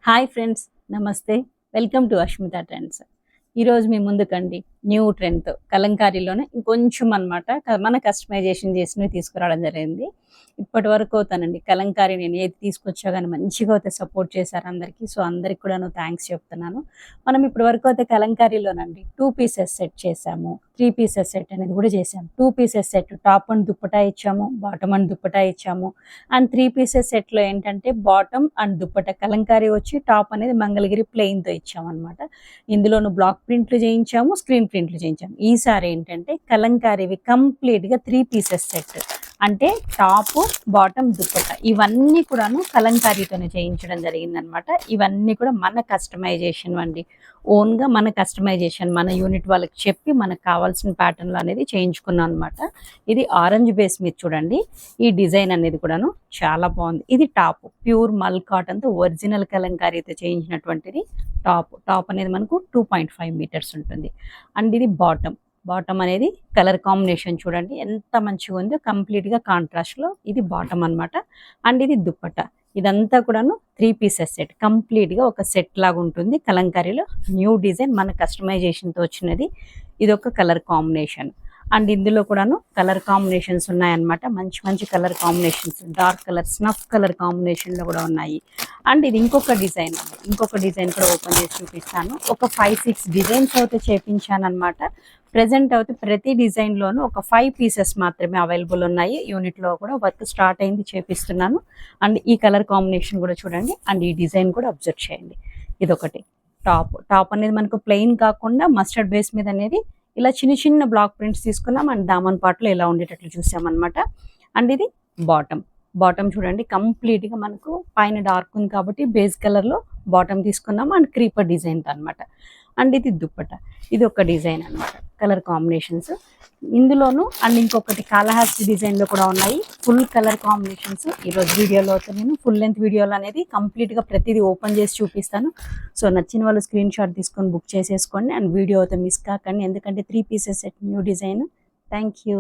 Hi friends, నమస్తే. Welcome to Ashmita trends. ఈరోజు మీ ముందుకండి new ట్రెండ్తో కలంకారీలోనే ఇంకొంచెం అనమాట మన కస్టమైజేషన్ చేసినవి తీసుకురావడం జరిగింది. ఇప్పటి వరకు అవుతానండి కలంకారీ నేను ఏది తీసుకొచ్చా కానీ మంచిగా అయితే సపోర్ట్ చేశారు అందరికీ. సో అందరికి కూడా థ్యాంక్స్ చెప్తున్నాను. మనం ఇప్పటి వరకు అయితే కలంకారీలోనండి 2 పీసెస్ సెట్ చేసాము, 3 పీసెస్ సెట్ అనేది కూడా చేసాము. 2 pieces set top and dupatta ఇచ్చాము, బాటమ్ అండ్ దుప్పటా ఇచ్చాము. అండ్ 3 పీసెస్ సెట్లో ఏంటంటే బాటమ్ అండ్ దుప్పటా కలంకారీ వచ్చి టాప్ అనేది మంగళగిరి ప్లెయిన్తో ఇచ్చామన్నమాట. ఇందులోను బ్లాక్ ప్రింట్లు చేయించాము, స్క్రీన్ ప్రింట్లు చేయించాము. ఈసారి ఏంటంటే కలంకారీవి కంప్లీట్గా 3 పీసెస్ సెట్ అంటే టాప్, బాటమ్, దుప్పట ఇవన్నీ కూడాను కలంకారీతోనే చేయించడం జరిగిందనమాట. ఇవన్నీ కూడా మన కస్టమైజేషన్ అండి, ఓన్గా మన కస్టమైజేషన్, మన యూనిట్ వాళ్ళకి చెప్పి మనకు కావాల్సిన ప్యాటర్న్లో అనేది చేయించుకున్నాం అనమాట. ఇది ఆరెంజ్ బేస్ మీద చూడండి, ఈ డిజైన్ అనేది కూడాను చాలా బాగుంది. ఇది టాప్ ప్యూర్ మల్ కాటన్తో ఒరిజినల్ కలంకారీతో చేయించినటువంటిది. టాప్ అనేది మనకు 2.5 మీటర్స్ ఉంటుంది. అండ్ ఇది బాటమ్ అనేది కలర్ కాంబినేషన్ చూడండి ఎంత మంచిగా ఉందో, కంప్లీట్గా కాంట్రాస్ట్లో. ఇది బాటమ్ అనమాట. అండ్ ఇది దుప్పట. ఇదంతా కూడాను 3 పీసెస్ సెట్, కంప్లీట్గా ఒక సెట్ లాగా ఉంటుంది. కలంకారీలో న్యూ డిజైన్ మన కస్టమైజేషన్తో వచ్చినది. ఇది ఒక కలర్ కాంబినేషన్. అండ్ ఇందులో కూడాను కలర్ కాంబినేషన్స్ ఉన్నాయన్నమాట. మంచి మంచి colour combinations, dark colour, snuff colour కాంబినేషన్లో కూడా ఉన్నాయి. అండ్ ఇది ఇంకొక డిజైన్ కూడా ఓపెన్ చేసి చూపిస్తాను. ఒక 5-6 డిజైన్స్ అయితే చేపించాను అనమాట. ప్రజెంట్ అయితే ప్రతి డిజైన్లోనూ ఒక 5 పీసెస్ మాత్రమే అవైలబుల్ ఉన్నాయి. యూనిట్లో కూడా వర్క్ స్టార్ట్ అయింది, చేపిస్తున్నాను. అండ్ ఈ కలర్ కాంబినేషన్ కూడా చూడండి. అండ్ ఈ డిజైన్ కూడా అబ్జర్వ్ చేయండి. ఇదొకటి టాప్ అనేది మనకు ప్లెయిన్ కాకుండా మస్టర్డ్ బేస్ మీద అనేది ఇలా చిన్న చిన్న బ్లాక్ ప్రింట్స్ తీసుకున్నాం. అండ్ దామన్ పార్ట్లో ఇలా ఉండేటట్లు చూసామన్నమాట. అండ్ ఇది బాటమ్ చూడండి, కంప్లీట్గా మనకు పైన డార్క్ ఉంది కాబట్టి బేస్ కలర్లో బాటమ్ తీసుకున్నాము. అండ్ క్రీపర్ డిజైన్తో అనమాట. అండ్ ఇది దుప్పట, ఇది ఒక డిజైన్ అనమాట. Colour combinations ఇందులోను. అండ్ ఇంకొకటి కాళహస్తి డిజైన్లో కూడా ఉన్నాయి ఫుల్ కలర్ కాంబినేషన్స్. ఈరోజు వీడియోలో అయితే నేను ఫుల్ లెంత్ వీడియోలో అనేది కంప్లీట్గా ప్రతిదీ ఓపెన్ చేసి చూపిస్తాను. సో నచ్చిన వాళ్ళు స్క్రీన్ షాట్ తీసుకొని బుక్ చేసేసుకోండి. అండ్ వీడియో అయితే మిస్ కాకండి, ఎందుకంటే 3 pieces set new design. Thank you.